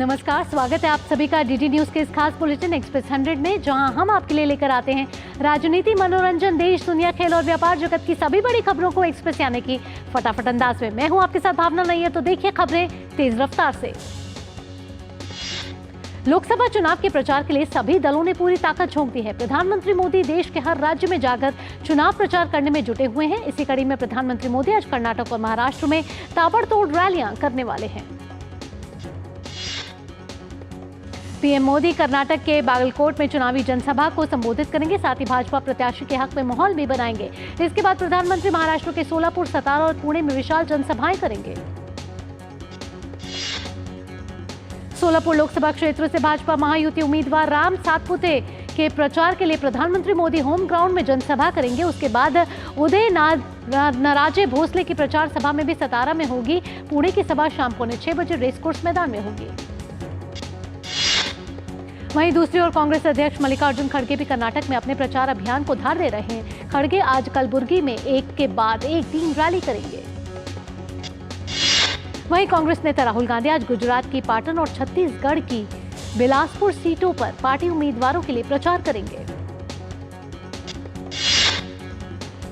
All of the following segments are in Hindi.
नमस्कार, स्वागत है आप सभी का डीडी न्यूज के इस खास बुलेटिन एक्सप्रेस 100 में, जहां हम आपके लिए लेकर आते हैं राजनीति, मनोरंजन, देश, दुनिया, खेल और व्यापार जगत की सभी बड़ी खबरों को एक्सप्रेस यानी कि फटाफट अंदाज में। मैं हूं आपके साथ भावना नहीं है, तो देखिए खबरें तेज रफ्तार से। लोकसभा चुनाव के प्रचार के लिए सभी दलों ने पूरी ताकत झोंक दी है। प्रधानमंत्री मोदी देश के हर राज्य में जाकर चुनाव प्रचार करने में जुटे हुए हैं। इसी कड़ी में प्रधानमंत्री मोदी आज कर्नाटक और महाराष्ट्र में ताबड़तोड़ रैलियां करने वाले हैं। पीएम मोदी कर्नाटक के बागलकोट में चुनावी जनसभा को संबोधित करेंगे, साथ ही भाजपा प्रत्याशी के हक में माहौल भी बनाएंगे। इसके बाद प्रधानमंत्री महाराष्ट्र के सोलापुर, सतारा और पुणे में विशाल जनसभाएं करेंगे। सोलापुर लोकसभा क्षेत्र से भाजपा महायुति उम्मीदवार राम सातपुते के प्रचार के लिए प्रधानमंत्री मोदी होम ग्राउंड में जनसभा करेंगे। उसके बाद उदय नाराजे भोसले की प्रचार सभा में भी सतारा में होगी। पुणे की सभा शाम 6:45 बजे रेसकोर्स मैदान में होगी। वहीं दूसरी ओर कांग्रेस अध्यक्ष मल्लिकार्जुन खड़गे भी कर्नाटक में अपने प्रचार अभियान को धार दे रहे हैं। खड़गे आज कलबुर्गी में एक के बाद एक 3 रैली करेंगे। वहीं कांग्रेस नेता राहुल गांधी आज गुजरात की पाटन और छत्तीसगढ़ की बिलासपुर सीटों पर पार्टी उम्मीदवारों के लिए प्रचार करेंगे।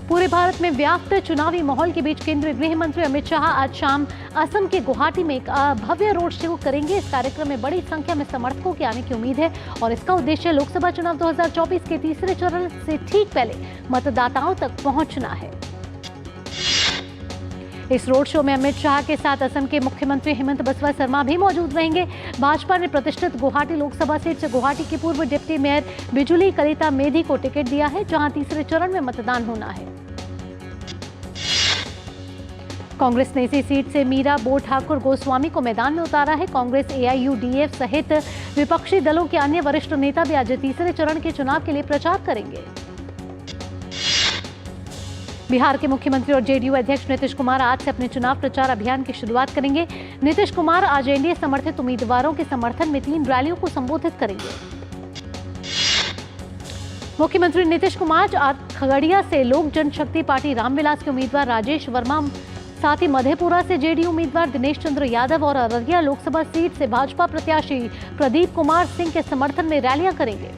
पूरे भारत में व्याप्त चुनावी माहौल के बीच केंद्रीय गृह मंत्री अमित शाह आज शाम असम के गुवाहाटी में एक भव्य रोड शो करेंगे। इस कार्यक्रम में बड़ी संख्या में समर्थकों के आने की उम्मीद है और इसका उद्देश्य लोकसभा चुनाव 2024 के तीसरे चरण से ठीक पहले मतदाताओं तक पहुंचना है। इस रोड शो में अमित शाह के साथ असम के मुख्यमंत्री हेमंत बिस्वा शर्मा भी मौजूद रहेंगे। भाजपा ने प्रतिष्ठित गुवाहाटी लोकसभा सीट से गुवाहाटी के पूर्व डिप्टी मेयर बिजुली कलिता मेधी को टिकट दिया है, जहां तीसरे चरण में मतदान होना है। कांग्रेस ने इसी सीट से मीरा बो ठाकुर गोस्वामी को मैदान में उतारा है। कांग्रेस, AIUDF सहित विपक्षी दलों के अन्य वरिष्ठ नेता भी आज तीसरे चरण के चुनाव के लिए प्रचार करेंगे। बिहार के मुख्यमंत्री और JDU अध्यक्ष नीतीश कुमार आज से अपने चुनाव प्रचार अभियान की शुरुआत करेंगे। नीतीश कुमार आज NDA समर्थित उम्मीदवारों के समर्थन में 3 रैलियों को संबोधित करेंगे। मुख्यमंत्री नीतीश कुमार आज खगड़िया से लोक जनशक्ति पार्टी रामविलास के उम्मीदवार राजेश वर्मा, साथ ही मधेपुरा से JDU उम्मीदवार दिनेश चंद्र यादव और अररिया लोकसभा सीट से भाजपा प्रत्याशी प्रदीप कुमार सिंह के समर्थन में रैलियां करेंगे।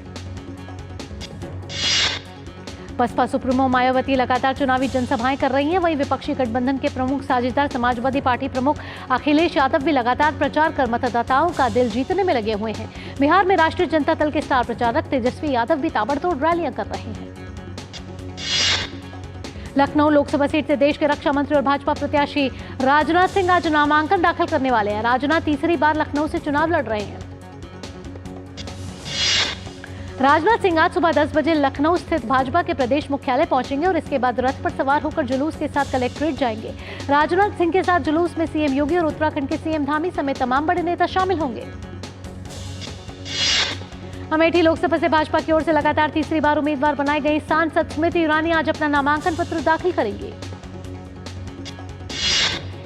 बसपा सुप्रीमो मायावती लगातार चुनावी जनसभाएं कर रही हैं। वहीं विपक्षी गठबंधन के प्रमुख साझेदार समाजवादी पार्टी प्रमुख अखिलेश यादव भी लगातार प्रचार कर मतदाताओं का दिल जीतने में लगे हुए हैं। बिहार में राष्ट्रीय जनता दल के स्टार प्रचारक तेजस्वी यादव भी ताबड़तोड़ रैलियां कर रहे हैं। लखनऊ लोकसभा सीट से देश के रक्षा मंत्री और भाजपा प्रत्याशी राजनाथ सिंह आज नामांकन दाखिल करने वाले हैं। राजनाथ तीसरी बार लखनऊ से चुनाव लड़ रहे हैं। राजनाथ सिंह आज सुबह 10 बजे लखनऊ स्थित भाजपा के प्रदेश मुख्यालय पहुंचेंगे और इसके बाद रथ पर सवार होकर जुलूस के साथ कलेक्ट्रेट जाएंगे। राजनाथ सिंह के साथ जुलूस में CM योगी और उत्तराखंड के CM धामी समेत तमाम बड़े नेता शामिल होंगे। अमेठी लोकसभा से भाजपा की ओर से लगातार तीसरी बार उम्मीदवार बनाई गई सांसद स्मृति ईरानी आज अपना नामांकन पत्र दाखिल करेंगी।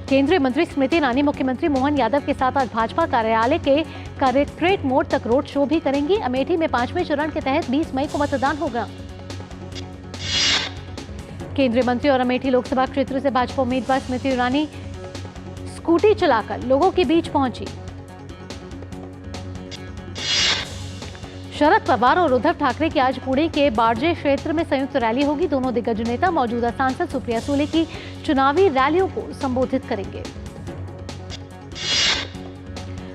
केंद्रीय मंत्री स्मृति ईरानी मुख्यमंत्री मोहन यादव के साथ आज भाजपा कार्यालय के कलेक्ट्रेट मोड़ तक रोड शो भी करेंगी। अमेठी में 5वें चरण के तहत 20 मई को मतदान होगा। केंद्रीय मंत्री और अमेठी लोकसभा क्षेत्र से भाजपा उम्मीदवार स्मृति ईरानी स्कूटी चलाकर लोगों के बीच पहुंची। शरद पवार और उद्धव ठाकरे की आज पुणे के बारजे क्षेत्र में संयुक्त रैली होगी। दोनों दिग्गज नेता मौजूदा सांसद सुप्रिया सुले की चुनावी रैलियों को संबोधित करेंगे।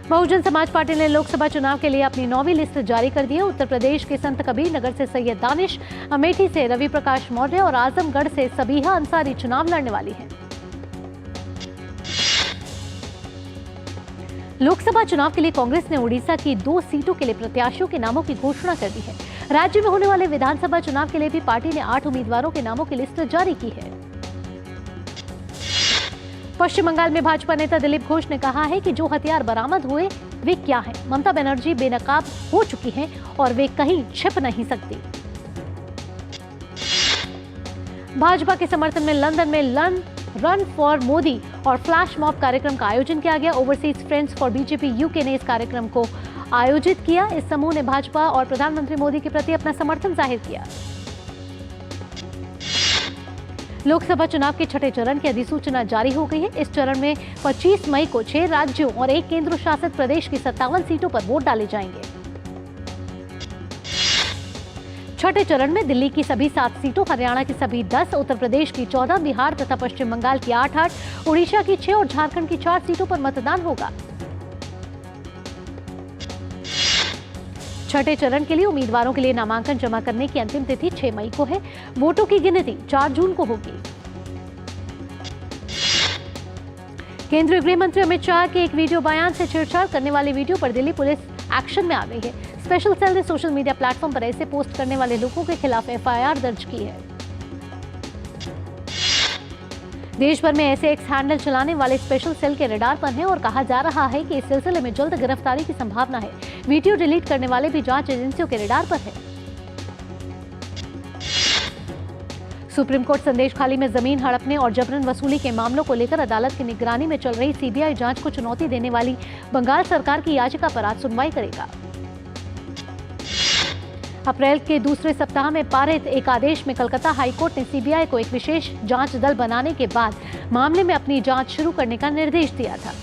बहुजन समाज पार्टी ने लोकसभा चुनाव के लिए अपनी 9वीं लिस्ट जारी कर दी है। उत्तर प्रदेश के संत कबीर नगर से सैयद दानिश, अमेठी से रवि प्रकाश मौर्य और आजमगढ़ से सबीहा अंसारी चुनाव लड़ने वाली है। लोकसभा चुनाव के लिए कांग्रेस ने उड़ीसा की 2 सीटों के लिए प्रत्याशियों के नामों की घोषणा कर दी है। राज्य में होने वाले विधानसभा चुनाव के लिए भी पार्टी ने 8 उम्मीदवारों के नामों की लिस्ट जारी की है। पश्चिम बंगाल में भाजपा नेता दिलीप घोष ने कहा है कि जो हथियार बरामद हुए वे क्या हैं। ममता बनर्जी बेनकाब हो चुकी हैं और वे कहीं छिप नहीं सकती। भाजपा के समर्थन में लंदन में रन फॉर मोदी और फ्लैश मॉब कार्यक्रम का आयोजन किया गया। Overseas friends for BJP UK ने इस कार्यक्रम को आयोजित किया। इस समूह ने भाजपा और प्रधानमंत्री मोदी के प्रति अपना समर्थन जाहिर किया। लोकसभा चुनाव के छठे चरण की अधिसूचना जारी हो गई है। इस चरण में 25 मई को 6 राज्यों और 1 केंद्र शासित प्रदेश की 57 सीटों पर वोट डाले जाएंगे। छठे चरण में दिल्ली की सभी 7 सीटों, हरियाणा की सभी 10, उत्तर प्रदेश की 14, बिहार तथा पश्चिम बंगाल की 8, उड़ीसा की 6 और झारखंड की 4 सीटों पर मतदान होगा। छठे चरण के लिए उम्मीदवारों के लिए नामांकन जमा करने की अंतिम तिथि 6 मई को है। वोटों की गिनती 4 जून को होगी। केंद्रीय गृह मंत्री अमित शाह के एक वीडियो बयान से छेड़छाड़ करने वाले वीडियो पर दिल्ली पुलिस एक्शन में आ गई है। स्पेशल सेल ने सोशल मीडिया प्लेटफॉर्म पर ऐसे पोस्ट करने वाले लोगों के खिलाफ FIR दर्ज की है। देश भर में ऐसे एक्स हैंडल चलाने वाले स्पेशल सेल के रडार पर हैं और कहा जा रहा है कि इस सिलसिले में जल्द गिरफ्तारी की संभावना है। वीडियो डिलीट करने वाले भी जांच एजेंसियों के रडार पर है। सुप्रीम कोर्ट संदेश खाली में जमीन हड़पने और जबरन वसूली के मामलों को लेकर अदालत की निगरानी में चल रही CBI जांच को चुनौती देने वाली बंगाल सरकार की याचिका पर आज सुनवाई करेगा। अप्रैल के दूसरे सप्ताह में पारित एक आदेश में कलकत्ता हाईकोर्ट ने CBI को एक विशेष जांच दल बनाने के बाद मामले में अपनी जांच शुरू करने का निर्देश दिया था।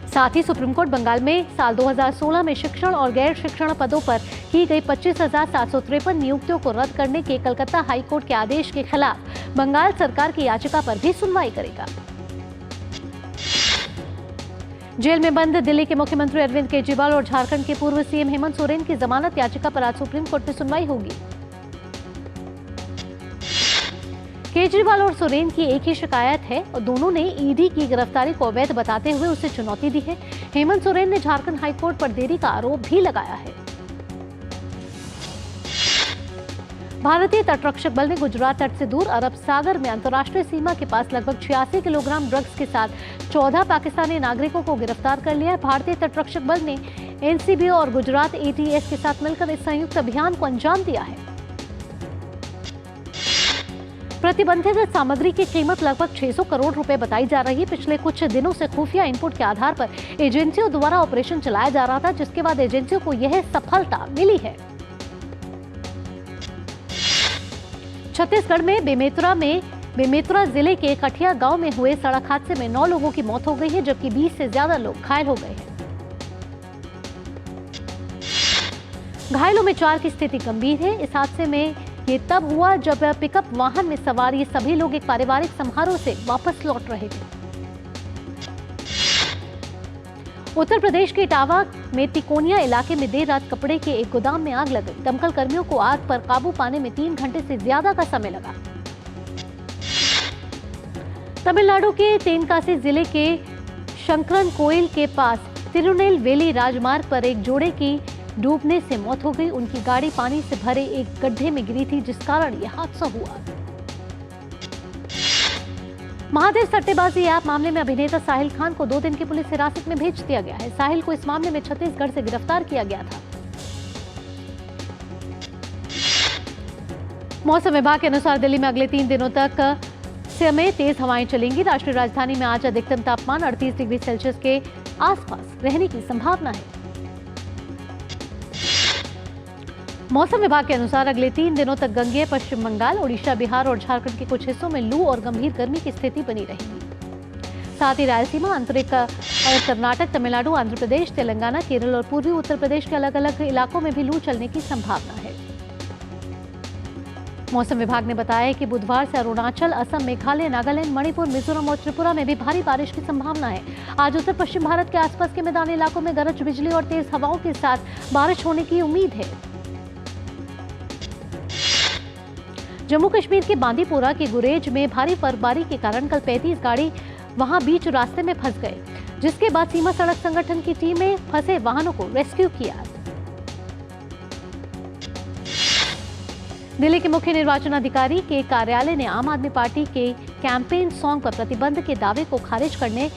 साथ ही सुप्रीम कोर्ट बंगाल में साल 2016 में शिक्षण और गैर शिक्षण पदों पर की गई 25,753 नियुक्तियों को रद्द करने के कलकत्ता हाईकोर्ट के आदेश के खिलाफ बंगाल सरकार की याचिका पर भी सुनवाई करेगा। जेल में बंद दिल्ली के मुख्यमंत्री अरविंद केजरीवाल और झारखंड के पूर्व CM हेमंत सोरेन की जमानत याचिका पर आज सुप्रीम कोर्ट में सुनवाई होगी। केजरीवाल और सोरेन की एक ही शिकायत है और दोनों ने ED की गिरफ्तारी को अवैध बताते हुए उसे चुनौती दी है। हेमंत सोरेन ने झारखंड हाईकोर्ट पर देरी का आरोप भी लगाया है। भारतीय तटरक्षक बल ने गुजरात तट से दूर अरब सागर में अंतर्राष्ट्रीय सीमा के पास लगभग 86 किलोग्राम ड्रग्स के साथ 14 पाकिस्तानी नागरिकों को गिरफ्तार कर लिया है। भारतीय तटरक्षक बल ने NCB और गुजरात ATS के साथ मिलकर इस संयुक्त अभियान को अंजाम दिया है। प्रतिबंधित सामग्री की कीमत लगभग 600 करोड़ रुपए बताई जा रही है। पिछले कुछ दिनों से खुफिया इनपुट के आधार पर एजेंसियों द्वारा ऑपरेशन चलाया जा रहा था, जिसके बाद एजेंसियों को यह सफलता मिली है। छत्तीसगढ़ में बेमेतरा जिले के कठिया गांव में हुए सड़क हादसे में 9 लोगों की मौत हो गई है, जबकि 20 से ज्यादा लोग घायल हो गए हैं। घायलों में 4 की स्थिति गंभीर है। इस हादसे में ये तब हुआ जब पिकअप वाहन में सवार ये सभी लोग एक पारिवारिक समारोह से वापस लौट रहे थे। उत्तर प्रदेश के इटावा में तिकोनिया इलाके में देर रात कपड़े के एक गोदाम में आग लग गई। दमकल कर्मियों को आग पर काबू पाने में 3 घंटे से ज्यादा का समय लगा। तमिलनाडु के तेनकासी जिले के शंकरन कोयल के पास तिरुनेलवेली राजमार्ग पर एक जोड़े की डूबने से मौत हो गई। उनकी गाड़ी पानी से भरे एक गड्ढे में गिरी थी, जिस कारण यह हादसा हुआ। महादेव सट्टेबाजी ऐप मामले में अभिनेता साहिल खान को 2 दिन की पुलिस हिरासत में भेज दिया गया है। साहिल को इस मामले में छत्तीसगढ़ से गिरफ्तार किया गया था। मौसम विभाग के अनुसार दिल्ली में अगले 3 दिनों तक समय तेज हवाएं चलेंगी। राष्ट्रीय राजधानी में आज अधिकतम तापमान 38 डिग्री सेल्सियस के आसपास रहने की संभावना है। मौसम विभाग के अनुसार अगले 3 दिनों तक गंगेय पश्चिम बंगाल, उड़ीसा, बिहार और झारखंड के कुछ हिस्सों में लू और गंभीर गर्मी की स्थिति बनी रहेगी। साथ ही रायलसीमा, आंतरिक कर्नाटक, तमिलनाडु, आंध्र प्रदेश, तेलंगाना, केरल और पूर्वी उत्तर प्रदेश के अलग अलग इलाकों में भी लू चलने की संभावना है। मौसम विभाग ने बताया कि बुधवार से अरुणाचल, असम, मेघालय, नागालैंड, मणिपुर, मिजोरम और त्रिपुरा में भी भारी बारिश की संभावना है। आज उत्तर पश्चिम भारत के आसपास के मैदानी इलाकों में गरज बिजली और तेज हवाओं के साथ बारिश होने की उम्मीद है। जम्मू कश्मीर के बांदीपोरा के गुरेज में भारी बर्फबारी के कारण कल 35 गाड़ी वहां बीच रास्ते में फंस गए, जिसके बाद सीमा सड़क संगठन की टीम ने फंसे वाहनों को रेस्क्यू किया। दिल्ली के मुख्य निर्वाचन अधिकारी के कार्यालय ने आम आदमी पार्टी के कैंपेन सॉन्ग पर प्रतिबंध के दावे को खारिज करने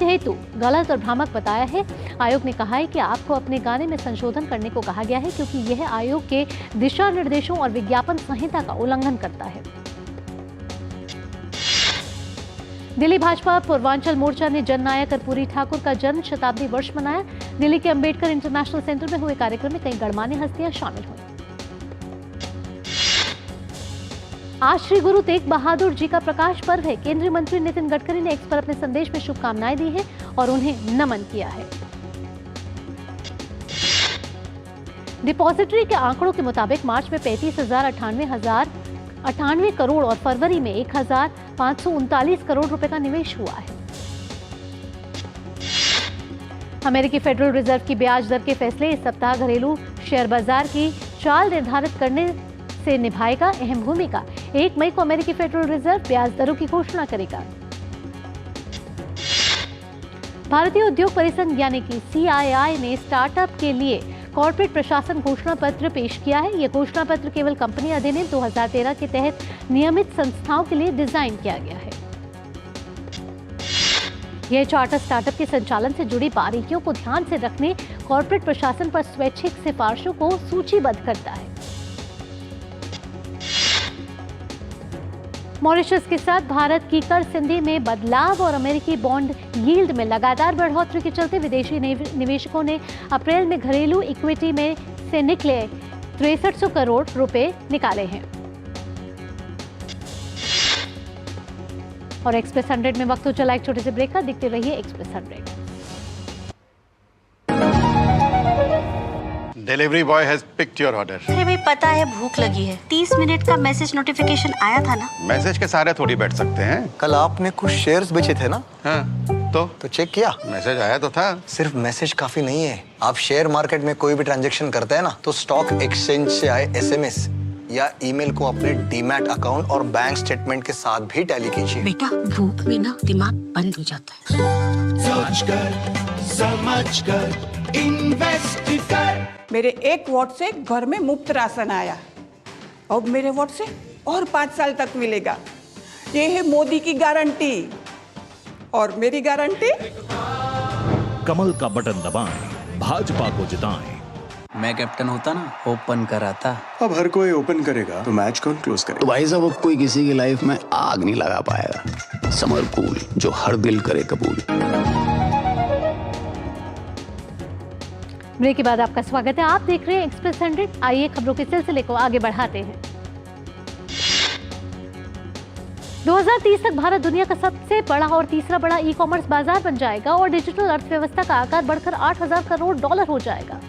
हेतु गलत और भ्रामक बताया है। आयोग ने कहा है कि आपको अपने गाने में संशोधन करने को कहा गया है, क्योंकि यह आयोग के दिशा निर्देशों और विज्ञापन संहिता का उल्लंघन करता है। दिल्ली भाजपा पूर्वांचल मोर्चा ने जननायक कर्पूरी ठाकुर का जन्म शताब्दी वर्ष मनाया। दिल्ली के अंबेडकर इंटरनेशनल सेंटर में हुए कार्यक्रम में कई गणमान्य हस्तियां शामिल हुई। आज श्री गुरु तेग बहादुर जी का प्रकाश पर्व है। केंद्रीय मंत्री नितिन गडकरी ने एक्स पर अपने संदेश में शुभकामनाएं दी हैं और उन्हें नमन किया है। डिपॉजिटरी के आंकड़ों के मुताबिक मार्च में 35,98 करोड़ और फरवरी में 1,539 करोड़ रुपए का निवेश हुआ है। अमेरिकी फेडरल रिजर्व की ब्याज दर के फैसले इस सप्ताह घरेलू शेयर बाजार की चाल निर्धारित करने से निभाएगा अहम भूमिका। 1 मई को अमेरिकी फेडरल रिजर्व ब्याज दरों की घोषणा करेगा। भारतीय उद्योग परिसंघ यानी कि CII ने स्टार्टअप के लिए कॉर्पोरेट प्रशासन घोषणा पत्र पेश किया है। यह घोषणा पत्र केवल कंपनी अधिनियम 2013 के तहत नियमित संस्थाओं के लिए डिजाइन किया गया है। यह चार्टर स्टार्टअप के संचालन से जुड़ी बारीकियों को ध्यान से रखने कॉर्पोरेट प्रशासन पर स्वैच्छिक सिफारिशों को सूचीबद्ध करता है। मॉरिशस के साथ भारत की कर संधि में बदलाव और अमेरिकी बॉन्ड यील्ड में लगातार बढ़ोतरी के चलते विदेशी निवेशकों ने अप्रैल में घरेलू इक्विटी में से निकले 6300 करोड़ रुपए निकाले हैं। और एक्सप्रेस 100 में वक्त हो चला एक छोटे से ब्रेक का। देखते रहिए express 100। Delivery boy has picked your order. अरे भाई पता है भूख लगी है। 30 मिनट का मैसेज नोटिफिकेशन आया था ना। मैसेज के सारे थोड़ी बैठ सकते हैं। कल आपने कुछ शेयर्स बेचे थे ना? हाँ, तो चेक किया? मैसेज आया तो था। सिर्फ मैसेज काफी नहीं है। आप शेयर मार्केट में कोई भी ट्रांजैक्शन करते हैं ना, तो स्टॉक एक्सचेंज से आए SMS या ईमेल को अपने डीमैट अकाउंट और बैंक स्टेटमेंट के साथ भी टैली कीजिए। बेटा भूख में ना दिमाग बंद हो जाता है। समझकर इन्वेस्ट कर। मेरे 1 वोट से घर में मुफ्त राशन आया। अब मेरे वोट से और 5 साल तक मिलेगा। ये है मोदी की गारंटी और मेरी गारंटी। कमल का बटन दबाएं, भाजपा को जिताएं। मैं कैप्टन होता ना, ओपन कराता। अब हर कोई ओपन करेगा तो मैच कौन क्लोज करेगा? तो भाई साहब अब कोई किसी की लाइफ में आग नहीं लगा पाएगा। समर कूल जो हर दिल करे कबूल। ब्रेक के बाद आपका स्वागत है। आप देख रहे हैं एक्सप्रेस 100। आइए खबरों के सिलसिले को आगे बढ़ाते हैं। 2030 तक भारत दुनिया का सबसे बड़ा और तीसरा बड़ा ई-कॉमर्स बाजार बन जाएगा और डिजिटल अर्थव्यवस्था का आकार बढ़कर $8,000 करोड़ हो जाएगा।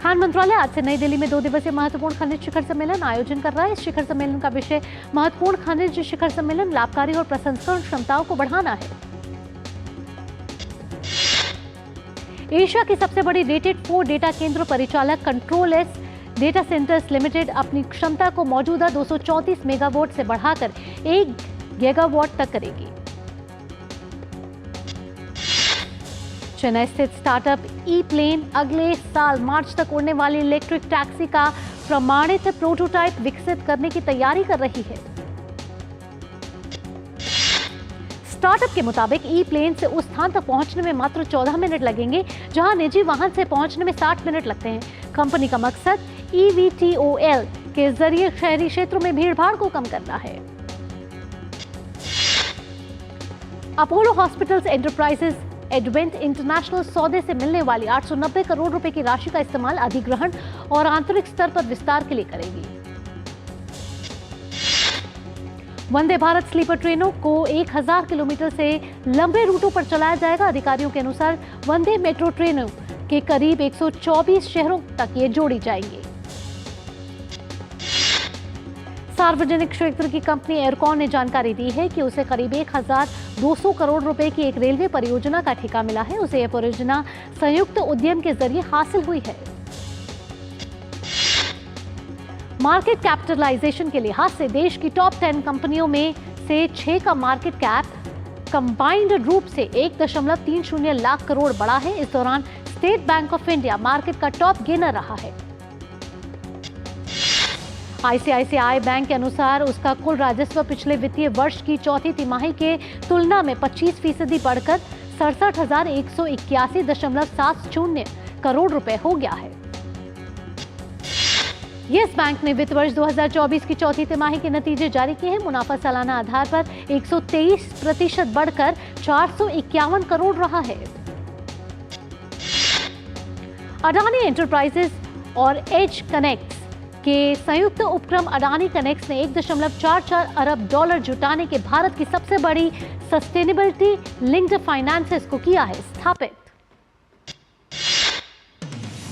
खान मंत्रालय आज से नई दिल्ली में 2 दिवसीय महत्वपूर्ण खनिज शिखर सम्मेलन आयोजन कर रहा है। इस शिखर सम्मेलन का विषय महत्वपूर्ण खनिज शिखर सम्मेलन, लाभकारी और प्रसंस्करण क्षमताओं को बढ़ाना है। एशिया की सबसे बड़ी रेटेड 4 डेटा केंद्र परिचालक कंट्रोल-एस डेटा सेंटर्स लिमिटेड अपनी क्षमता को मौजूदा 234 मेगावाट से बढ़ाकर 1 गीगावाट तक करेगी। चेन्नई स्थित स्टार्टअप ई-प्लेन अगले साल मार्च तक उड़ने वाली इलेक्ट्रिक टैक्सी का प्रमाणित प्रोटोटाइप विकसित करने की तैयारी कर रही है। स्टार्टअप के मुताबिक ई-प्लेन से उस स्थान तक पहुंचने में मात्र 14 मिनट लगेंगे जहां निजी वाहन से पहुंचने में 60 मिनट लगते हैं। कंपनी का मकसद EVTOL के जरिए शहरी क्षेत्रों में भीड़भाड़ को कम करना है। Apollo hospitals enterprises advent international सौदे से मिलने वाली 890 करोड़ रुपए की राशि का इस्तेमाल अधिग्रहण और आंतरिक स्तर पर विस्तार के लिए करेगी। वंदे भारत स्लीपर ट्रेनों को 1000 किलोमीटर से लंबे रूटों पर चलाया जाएगा। अधिकारियों के अनुसार वंदे मेट्रो ट्रेनों के करीब 124 शहरों तक ये जोड़ी जाएंगी। सार्वजनिक क्षेत्र की कंपनी एयरकॉन ने जानकारी दी है कि उसे करीब 1200 करोड़ रुपए की एक रेलवे परियोजना का ठेका मिला है। उसे यह परियोजना संयुक्त उद्यम के जरिए हासिल हुई है। मार्केट कैपिटलाइजेशन के लिहाज से देश की टॉप 10 कंपनियों में से 6 का मार्केट कैप कंबाइंड रूप से 1.30 लाख करोड़ बढ़ा है। इस दौरान state bank of India market का टॉप गेनर रहा है। ICICI बैंक के अनुसार उसका कुल राजस्व पिछले वित्तीय वर्ष की चौथी तिमाही के तुलना में 25% बढ़कर 67,181.70 करोड़ रुपए हो गया है। यस बैंक ने वित्त वर्ष 2024 की चौथी तिमाही के नतीजे जारी किए हैं। मुनाफा सालाना आधार पर 123% बढ़कर 451 करोड़ रहा है। अडानी एंटरप्राइजेज और एज कनेक्ट के संयुक्त उपक्रम अडानी कनेक्ट्स ने $1.44 अरब जुटाने के भारत की सबसे बड़ी सस्टेनेबिलिटी लिंक्ड फाइनेंसेस को किया है स्थापित।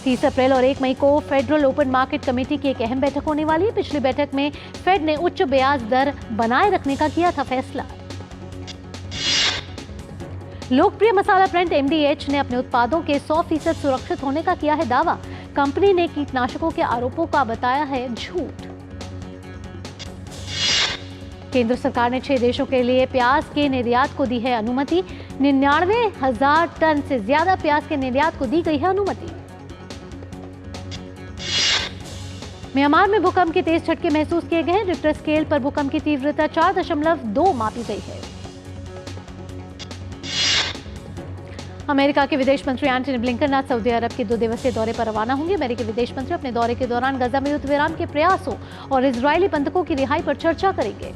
30 अप्रैल और 1 मई को फेडरल ओपन मार्केट कमेटी की एक अहम बैठक होने वाली है। पिछली बैठक में फेड ने उच्च ब्याज दर बनाए रखने का किया था फैसला। लोकप्रिय मसाला ब्रांड MDH ने अपने उत्पादों के 100% सुरक्षित होने का किया है दावा। कंपनी ने कीटनाशकों के आरोपों का बताया है झूठ। केंद्र सरकार ने 6 देशों के लिए प्याज के निर्यात को दी है अनुमति। 99,000 टन से ज्यादा प्याज के निर्यात को दी गई है अनुमति। म्यांमार में भूकंप के तेज झटके महसूस किए गए। रिक्टर स्केल पर भूकंप की तीव्रता 4.2 मापी गई है। अमेरिका के विदेश मंत्री एंटनी ब्लिंकन आज सऊदी अरब के 2 दिवसीय दौरे पर रवाना होंगे। अमेरिकी विदेश मंत्री अपने दौरे के दौरान गजा में युद्ध विराम के प्रयासों और इजरायली बंधकों की रिहाई पर चर्चा करेंगे।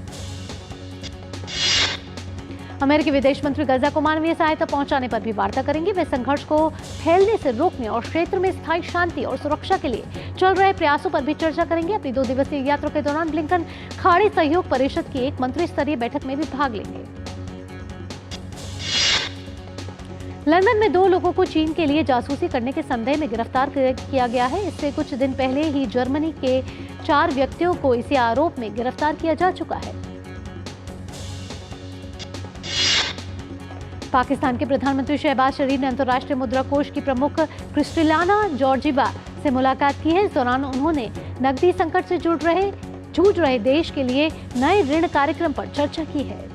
अमेरिकी विदेश मंत्री गजा को मानवीय सहायता पहुंचाने पर भी वार्ता करेंगे। वे संघर्ष को फैलने से रोकने और क्षेत्र में स्थायी शांति और सुरक्षा के लिए चल रहे प्रयासों पर भी चर्चा करेंगे। अपनी 2 दिवसीय यात्रा के दौरान ब्लिंकन खाड़ी सहयोग परिषद की एक मंत्री स्तरीय बैठक में भी भाग लेंगे। लंदन में 2 लोगों को चीन के लिए जासूसी करने के संदेह में गिरफ्तार किया गया है। इससे कुछ दिन पहले ही जर्मनी के 4 व्यक्तियों को इसी आरोप में गिरफ्तार किया जा चुका है। पाकिस्तान के प्रधानमंत्री शहबाज शरीफ ने अंतर्राष्ट्रीय मुद्रा कोष की प्रमुख क्रिस्टिलाना जॉर्जिवा से मुलाकात की है। इस दौरान उन्होंने नकदी संकट से जूझ रहे देश के लिए नए ऋण कार्यक्रम पर चर्चा की है।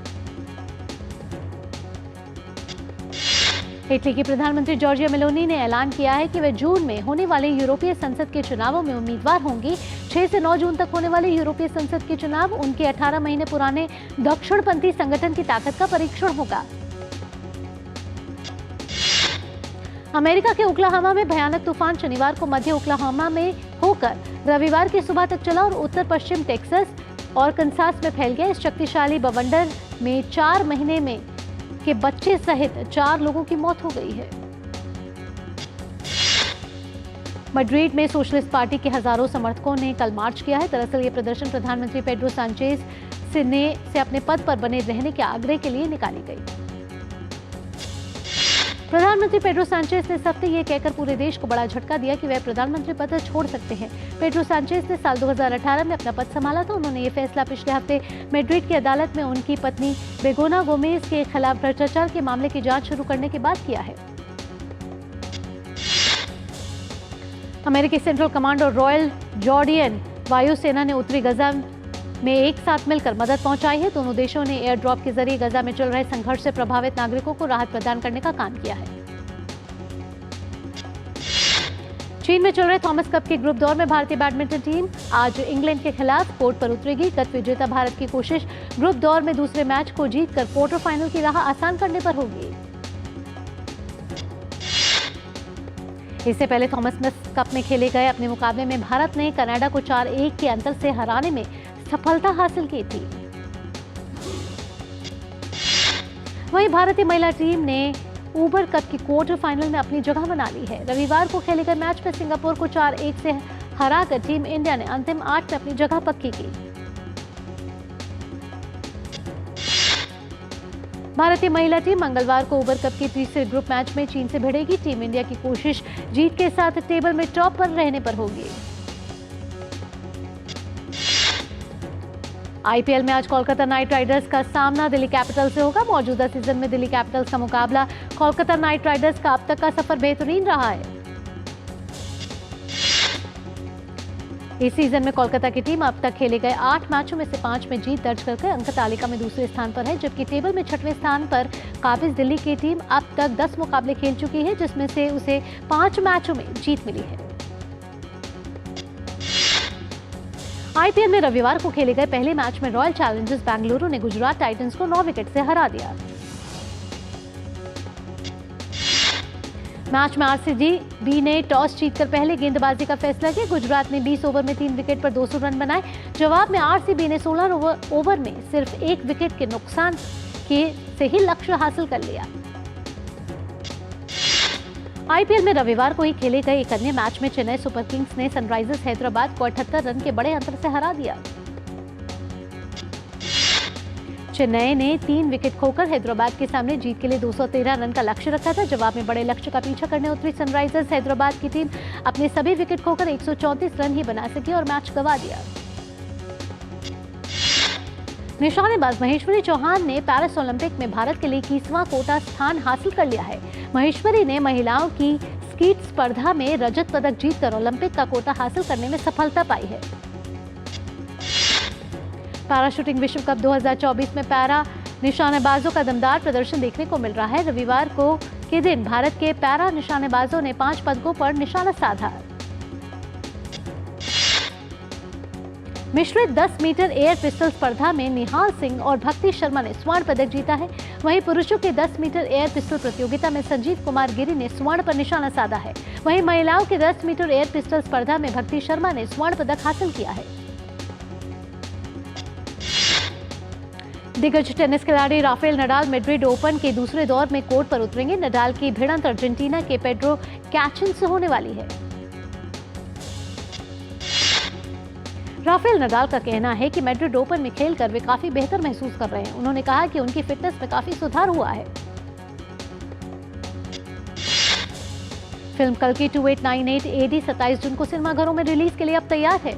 इटली की प्रधानमंत्री जॉर्जिया मेलोनी ने ऐलान किया है कि वे जून में होने वाले यूरोपीय संसद के चुनावों में उम्मीदवार होंगी। 6 से 9 जून तक होने वाले यूरोपीय संसद के चुनाव उनके 18 महीने पुराने दक्षिणपंथी संगठन की ताकत का परीक्षण होगा। अमेरिका के ओक्लाहोमा में भयानक तूफान शनिवार को मध्य ओक्लाहोमा में होकर रविवार की सुबह तक चला और उत्तर पश्चिम टेक्सास और कंसास में फैल गया। इस शक्तिशाली बवंडर में 4 महीने में के बच्चे सहित 4 लोगों की मौत हो गई है। मैड्रिड में सोशलिस्ट पार्टी के हजारों समर्थकों ने कल मार्च किया है। दरअसल ये प्रदर्शन प्रधानमंत्री पेड्रो सांचेज से अपने पद पर बने रहने के आग्रह के लिए निकाली गई। प्रधानमंत्री पेड्रो सांचेज ने इस हफ्ते ये कहकर पूरे देश को बड़ा झटका दिया कि वह प्रधानमंत्री पद छोड़ सकते हैं। पेड्रो सांचेज ने साल 2018 में अपना पद संभाला था। उन्होंने ये फैसला पिछले हफ्ते मैड्रिड की अदालत में उनकी पत्नी बेगोना गोमेज के खिलाफ भ्रष्टाचार के मामले की जांच शुरू करने के बाद किया है। अमेरिकी सेंट्रल कमांड और रॉयल जॉर्डियन वायुसेना ने उत्तरी गजा में एक साथ मिलकर मदद पहुंचाई है। दोनों देशों ने एयर ड्रॉप के जरिए गजा में चल रहे संघर्ष से प्रभावित नागरिकों को राहत प्रदान करने का काम किया है। चीन में चल रहे थॉमस कप के ग्रुप दौर में भारतीय बैडमिंटन टीम आज इंग्लैंड के खिलाफ कोर्ट पर उतरेगी। गत विजेता भारत की कोशिश ग्रुप दौर में दूसरे मैच को जीतकर क्वार्टर फाइनल की राह आसान करने पर होगी। इससे पहले थॉमस कप में खेले गए अपने मुकाबले में भारत ने कनाडा को 4-1 के अंतर से हराने में सफलता हासिल की थी। वहीं भारतीय महिला टीम ने उबर कप की क्वार्टर फाइनल में अपनी जगह बना ली है। रविवार को खेले गए मैच में सिंगापुर को 4-1 से हराकर टीम इंडिया ने अंतिम 8 में अपनी जगह पक्की की। भारतीय महिला टीम मंगलवार को उबर कप के तीसरे ग्रुप मैच में चीन से भिड़ेगी। टीम इंडिया की कोशिश जीत के साथ टेबल में टॉप पर रहने पर होगी। आईपीएल में आज कोलकाता नाइट राइडर्स का सामना दिल्ली कैपिटल्स से होगा। मौजूदा सीजन में दिल्ली कैपिटल्स का मुकाबला कोलकाता नाइट राइडर्स का अब तक का सफर बेहतरीन रहा है। इस सीजन में कोलकाता की टीम अब तक खेले गए 8 मैचों में से 5 में जीत दर्ज करके अंक तालिका में दूसरे स्थान पर है, जबकि टेबल में 6वें स्थान पर काबिज दिल्ली की टीम अब तक 10 मुकाबले खेल चुकी है, जिसमें से उसे 5 मैचों में जीत मिली है। आईपीएल में रविवार को खेले गए पहले मैच में रॉयल चैलेंजर्स बेंगलुरु ने गुजरात टाइटंस को 9 विकेट से हरा दिया। मैच में आरसीबी ने टॉस जीतकर पहले गेंदबाजी का फैसला किया। गुजरात ने 20 ओवर में 3 विकेट पर 200 रन बनाए। जवाब में आरसीबी ने 16 ओवर में सिर्फ 1 विकेट के नुकसान से ही लक्ष्य हासिल कर लिया। आईपीएल में रविवार को ही खेले गए एक अन्य मैच में चेन्नई सुपर किंग्स ने सनराइजर्स हैदराबाद को 78 रन के बड़े अंतर से हरा दिया। चेन्नई ने 3 विकेट खोकर हैदराबाद के सामने जीत के लिए 213 रन का लक्ष्य रखा था। जवाब में बड़े लक्ष्य का पीछा करने उतरी सनराइजर्स हैदराबाद की टीम अपने सभी विकेट खोकर 134 रन ही बना सकी और मैच गंवा दिया। निशानेबाज महेश्वरी चौहान ने पेरिस ओलंपिक में भारत के लिए 21वां कोटा स्थान हासिल कर लिया है। महेश्वरी ने महिलाओं की स्कीट स्पर्धा में रजत पदक जीतकर ओलंपिक का कोटा हासिल करने में सफलता पाई है। पैरा शूटिंग विश्व कप 2024 में पैरा निशानेबाजों का दमदार प्रदर्शन देखने को मिल रहा है। रविवार को के दिन भारत के पैरा निशानेबाजों ने 5 पदकों पर निशाना साधा। मिश्रित 10 मीटर एयर पिस्टल स्पर्धा में निहाल सिंह और भक्ति शर्मा ने स्वर्ण पदक जीता है। वहीं पुरुषों के 10 मीटर एयर पिस्टल प्रतियोगिता में संजीव कुमार गिरी ने स्वर्ण पर निशाना साधा है। वहीं महिलाओं के 10 मीटर एयर पिस्टल स्पर्धा में भक्ति शर्मा ने स्वर्ण पदक हासिल किया है। दिग्गज टेनिस खिलाड़ी राफेल नडाल मैड्रिड ओपन के दूसरे दौर में कोर्ट पर उतरेंगे। नडाल की भिड़ंत अर्जेंटीना के पेड्रो कैचिन से होने वाली है। राफेल नडाल का कहना है कि मैड्रिड ओपन में खेलकर वे काफी बेहतर महसूस कर रहे हैं। उन्होंने कहा कि उनकी फिटनेस में काफी सुधार हुआ है। फिल्म कल्कि 2898 AD 27 जून को सिनेमाघरों में रिलीज के लिए अब तैयार है।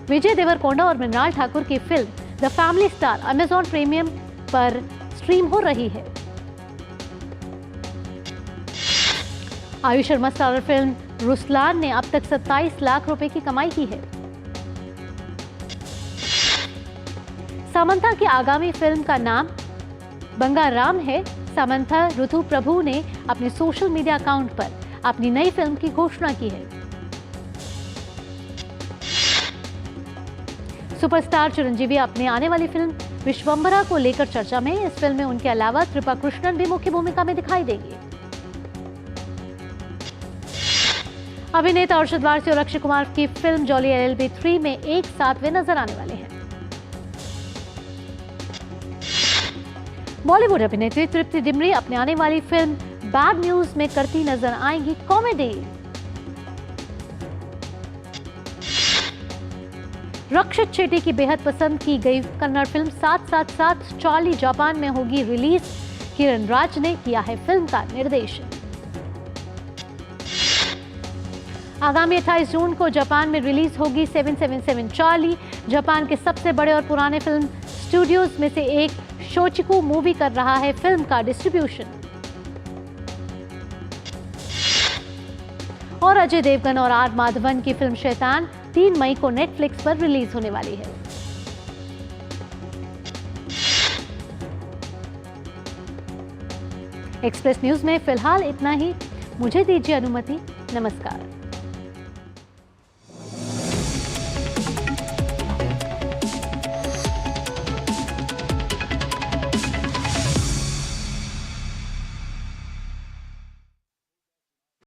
विजय देवरकोंडा और मृणाल ठाकुर की film the family star Amazon premium पर स्ट्रीम हो रही है। Ayush Sharma starrer film Ruslan ने अब तक 27 लाख रुपए की कमाई की है। सामंथा की आगामी फिल्म का नाम बंगाराम है। सामंथा ऋतु प्रभु ने अपने सोशल मीडिया अकाउंट पर अपनी नई फिल्म की घोषणा की है। सुपरस्टार चिरंजीवी अपने आने वाली फिल्म विश्वंभरा को लेकर चर्चा में। इस फिल्म में उनके अलावा कृपा कृष्णन भी मुख्य भूमिका में दिखाई देंगे। अभिनेता अर्शद वारसी और अक्षय कुमार की फिल्म जॉली LLB 3 में एक साथ वे नजर आने वाले हैं। बॉलीवुड अभिनेत्री तृप्ति डिमरी अपने आने वाली फिल्म बैड न्यूज में करती नजर आएंगी कॉमेडी। रक्षित शेट्टी की बेहद पसंद की गई कन्नड़ फिल्म 777 चार्ली जापान में होगी रिलीज। किरण राज ने किया है फिल्म का निर्देशन। आगामी 28 जून को जापान में रिलीज होगी 777 चार्ली। जापान के सबसे बड़े और पुराने फिल्म स्टूडियोज में से एक शोचिकू मूवी कर रहा है फिल्म का डिस्ट्रीब्यूशन। और अजय देवगन और आर माधवन की फिल्म शैतान 3 मई को नेटफ्लिक्स पर रिलीज होने वाली है। एक्सप्रेस न्यूज में फिलहाल इतना ही। मुझे दीजिए अनुमति। नमस्कार।